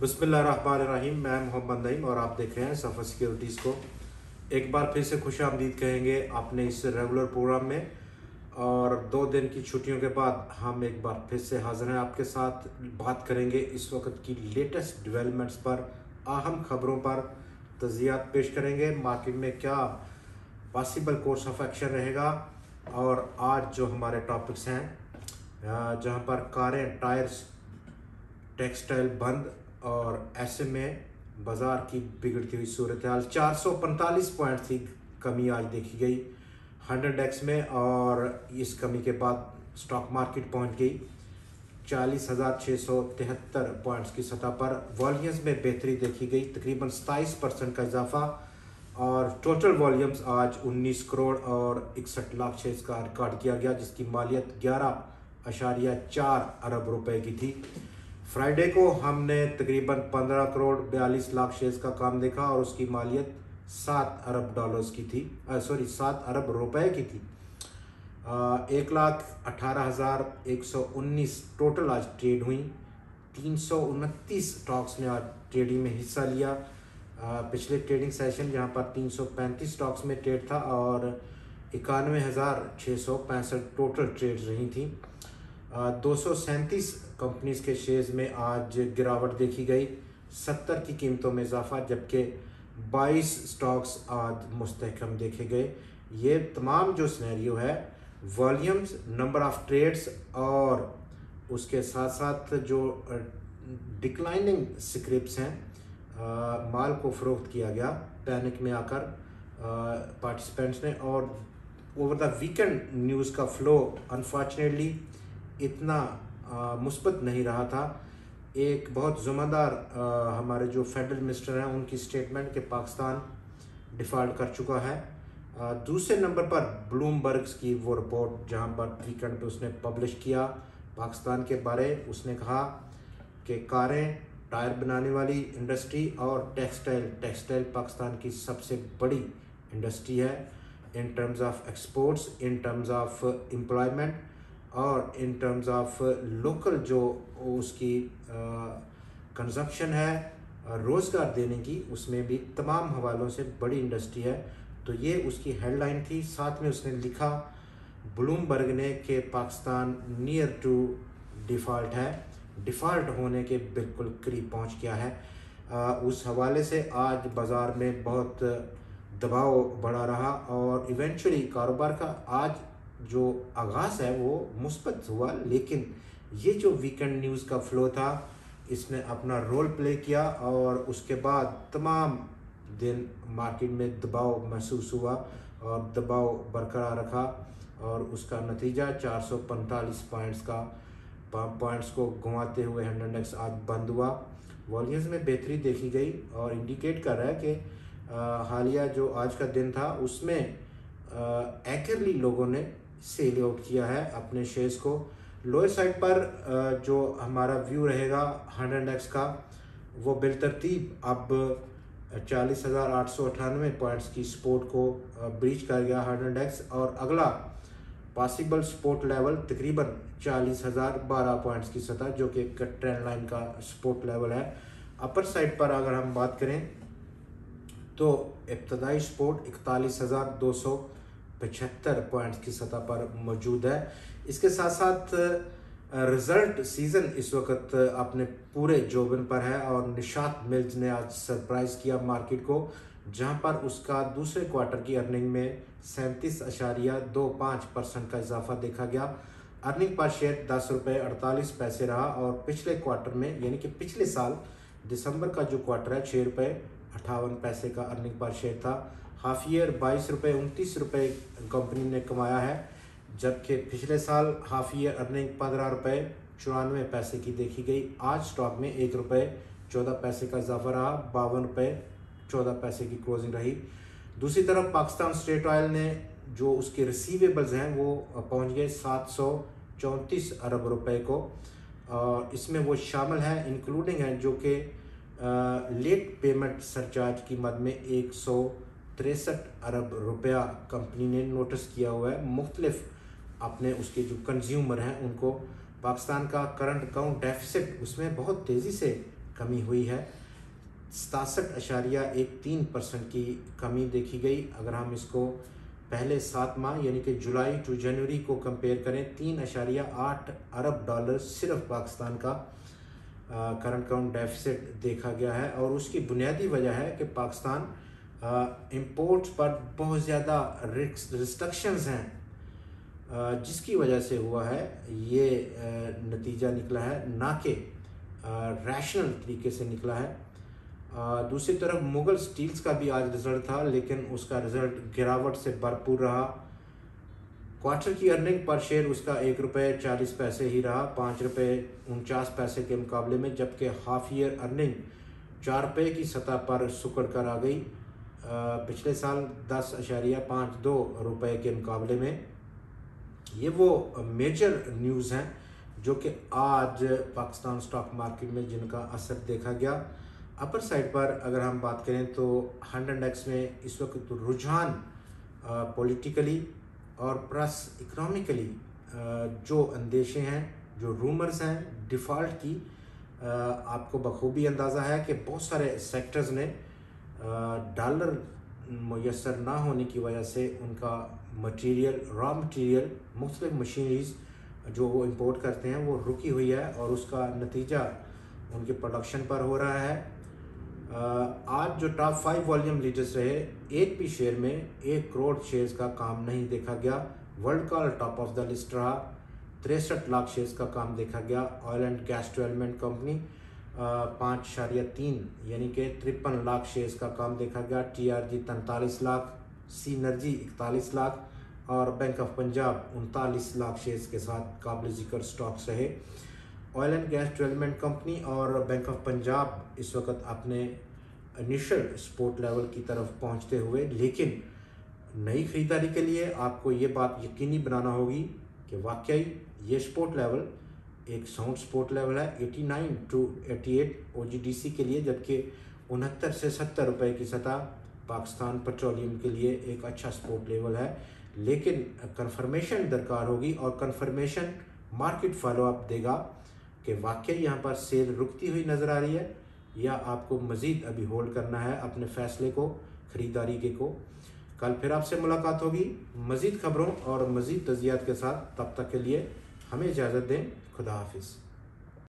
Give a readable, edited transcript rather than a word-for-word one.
बिस्मिल्लाहिर्रहमानिर्रहीम। मैं मोहम्मद नईम और आप देख रहे हैं सफ़र सिक्योरिटीज़ को। एक बार फिर से खुशामदीद कहेंगे आपने इस रेगुलर प्रोग्राम में। और 2 दिन की छुट्टियों के बाद हम एक बार फिर से हाजिर हैं आपके साथ। बात करेंगे इस वक्त की लेटेस्ट डेवलपमेंट्स पर, अहम खबरों पर तज़ियात पेश करेंगे। मार्केट में क्या पॉसिबल कोर्स ऑफ एक्शन रहेगा। और आज जो हमारे टॉपिक्स हैं, जहां पर कारें, टायर्स, टेक्सटाइल बंद और ऐसे में बाज़ार की बिगड़ती हुई सूरत हाल। 445 पॉइंट की कमी आज देखी गई 100x में, और इस कमी के बाद स्टॉक मार्केट पहुंच गई 40,673 पॉइंट्स की सतह पर। वॉल्यूम्स में बेहतरी देखी गई, तकरीबन 27% का इजाफा, और टोटल वॉल्यूम्स आज 19 करोड़ और 61 लाख शेयर्स का रिकॉर्ड किया गया, जिसकी मालियत 11.4 अरब रुपए की थी। फ्राइडे को हमने तकरीबन 15 करोड़ 42 लाख शेयर्स का काम देखा और उसकी मालियत 7 अरब डॉलर्स की थी, 7 अरब रुपए की थी। 1,18,119 टोटल आज ट्रेड हुई। 329 स्टॉक्स ने आज ट्रेडिंग में हिस्सा लिया। पिछले ट्रेडिंग सेशन जहां पर 335 स्टॉक्स में ट्रेड था और 91,665 टोटल ट्रेड्स रही थी। 237 कंपनीज के शेयर्स में आज गिरावट देखी गई, 70 की कीमतों में इजाफा, जबकि 22 स्टॉक्स आज मुस्तहकम देखे गए। ये तमाम जो सिनेरियो है, वॉल्यूम्स, नंबर ऑफ ट्रेड्स और उसके साथ साथ जो डिक्लाइनिंग स्क्रिप्ट्स हैं, माल को फ़रोख्त किया गया पैनिक में आकर पार्टिसिपेंट्स ने। और ओवर द वीकेंड न्यूज़ का फ्लो अनफॉर्चुनेटली इतना मुस्बत नहीं रहा था। एक बहुत ज़िम्मेदार हमारे जो फेडरल मिनिस्टर हैं, उनकी स्टेटमेंट कि पाकिस्तान डिफ़ॉल्ट कर चुका है। दूसरे नंबर पर ब्लूमबर्ग्स की वो रिपोर्ट जहां पर वीकेंड पे उसने पब्लिश किया पाकिस्तान के बारे। उसने कहा कि कारें, टायर बनाने वाली इंडस्ट्री और टेक्सटाइल पाकिस्तान की सबसे बड़ी इंडस्ट्री है in terms of exports, in terms of employment और इन टर्म्स ऑफ लोकल जो उसकी कंजप्शन है, रोज़गार देने की, उसमें भी तमाम हवालों से बड़ी इंडस्ट्री है। तो ये उसकी हेडलाइन थी। साथ में उसने लिखा ब्लूमबर्ग ने कि पाकिस्तान नियर टू डिफ़ॉल्ट है, डिफ़ॉल्ट होने के बिल्कुल करीब पहुंच गया है। उस हवाले से आज बाज़ार में बहुत दबाव बढ़ा रहा और इवेंचुअली कारोबार का आज जो आगाज़ है वो मुस्बत हुआ। लेकिन ये जो वीकेंड न्यूज़ का फ़्लो था, इसने अपना रोल प्ले किया और उसके बाद तमाम दिन मार्केट में दबाव महसूस हुआ और दबाव बरकरार रखा, और उसका नतीजा 445 पॉइंट्स को घुमाते हुए 100x आज बंद हुआ। वॉल्यूम्स में बेहतरी देखी गई और इंडिकेट कर रहा है कि हालिया जो आज का दिन था उसमें एक्यूरेटली लोगों ने सेल आउट किया है अपने शेयर्स को। लोअर साइड पर जो हमारा व्यू रहेगा 100x का, वो बिलतरतीब अब 40,898 पॉइंट्स की सपोर्ट को ब्रीच कर गया 100x, और अगला पॉसिबल सपोर्ट लेवल तकरीबन 40,012 पॉइंट्स की सतह, जो कि ट्रेंड लाइन का सपोर्ट लेवल है। अपर साइड पर अगर हम बात करें तो इब्तदाई सपोर्ट 41,275 पॉइंट्स की सतह पर मौजूद है। इसके साथ साथ रिजल्ट सीज़न इस वक्त अपने पूरे जोबन पर है और निशात मिल्स ने आज सरप्राइज़ किया मार्केट को, जहां पर उसका दूसरे क्वार्टर की अर्निंग में 37.25% का इजाफा देखा गया। अर्निंग पर शेयर 10 रुपये 48 पैसे रहा, और पिछले क्वार्टर में यानी कि पिछले साल दिसंबर का जो क्वार्टर है 6 रुपये 58 पैसे का अर्निंग पर शेयर था। हाफ ईयर 22 रुपये 29 रुपये कंपनी ने कमाया है, जबकि पिछले साल हाफ ईयर अर्निंग 15 रुपये 94 पैसे की देखी गई। आज स्टॉक में 1 रुपये 14 पैसे का इजाफा रहा, 52 रुपये 14 पैसे की क्लोजिंग रही। दूसरी तरफ पाकिस्तान स्टेट ऑयल ने जो उसके रिसीवेबल्स हैं वो पहुंच गए 734 अरब रुपए को, और इसमें वो शामिल है, इंक्लूडिंग है जो कि लेट पेमेंट सरचार्ज की मद में 163 अरब रुपया कंपनी ने नोटिस किया हुआ है मुख्तलिफ अपने उसके जो कंज्यूमर हैं उनको। पाकिस्तान का करंट अकाउंट डेफिसिट उसमें बहुत तेज़ी से कमी हुई है। 67.13% की कमी देखी गई। अगर हम इसको पहले 7 माह यानी कि जुलाई टू जनवरी को कंपेयर करें, $3.8 अरब सिर्फ पाकिस्तान का करंट अकाउंट डेफिसिट देखा गया है। और उसकी बुनियादी वजह है कि पाकिस्तान इंपोर्ट्स पर बहुत ज़्यादा रिस्ट्रिक्शंस हैं, जिसकी वजह से हुआ है ये नतीजा निकला है, ना कि रैशनल तरीके से निकला है। दूसरी तरफ मुगल स्टील्स का भी आज रिज़ल्ट था, लेकिन उसका रिज़ल्ट गिरावट से भरपूर रहा। क्वार्टर की अर्निंग पर शेयर उसका ₹1.40 ही रहा, ₹5.49 के मुकाबले में, जबकि हाफ ईयर अर्निंग ₹4 की सतह पर सुकड़ कर आ गई पिछले साल ₹10.52 के मुकाबले में। ये वो मेजर न्यूज़ हैं जो कि आज पाकिस्तान स्टॉक मार्केट में जिनका असर देखा गया। अपर साइड पर अगर हम बात करें तो 100x में इस वक्त रुझान पॉलिटिकली और प्लस इकोनॉमिकली जो अंदेशे हैं, जो रूमर्स हैं डिफ़ॉल्ट की, आपको बखूबी अंदाज़ा है कि बहुत सारे सेक्टर्स ने डॉलर मुयसर ना होने की वजह से उनका मटेरियल, रॉ मटेरियल, मुख्तलिफ मशीनरीज जो वो इंपोर्ट करते हैं वो रुकी हुई है, और उसका नतीजा उनके प्रोडक्शन पर हो रहा है। आज जो टॉप 5 वॉल्यूम लीडर्स रहे, एक भी शेयर में 1 करोड़ शेयर्स का काम नहीं देखा गया। वर्ल्ड का टॉप ऑफ द लिस्ट रहा, 63 लाख शेयर्स का काम देखा गया। Oil and gas development company 5.3 यानी कि 53 लाख शेयर्स का काम देखा गया। TRG 43 लाख, सीनर्जी 41 लाख और bank of Punjab 39 lakh shares के साथ काबिल ज़िक्र स्टॉक्स रहे। Oil and gas development company और बैंक ऑफ पंजाब इस वक्त अपने इनिशियल सपोर्ट लेवल की तरफ पहुंचते हुए, लेकिन नई खरीदारी के लिए आपको ये बात यकीनी बनाना होगी कि वाकई ये सपोर्ट लेवल एक साउंड सपोर्ट लेवल है 89 to 88 OGDC के लिए, जबकि 69 से 70 रुपए की सतह पाकिस्तान पेट्रोलियम के लिए एक अच्छा सपोर्ट लेवल है। लेकिन कंफर्मेशन दरकार होगी, और कंफर्मेशन मार्केट फॉलोअप देगा कि वाकई यहाँ पर सेल रुकती हुई नज़र आ रही है या आपको मज़ीद अभी होल्ड करना है अपने फ़ैसले को, ख़रीदारी के को। कल फिर आपसे मुलाकात होगी मज़ीद ख़बरों और मज़ीद तज़ियात के साथ। तब तक के लिए हमें इजाज़त दें। खुदा हाफिज़।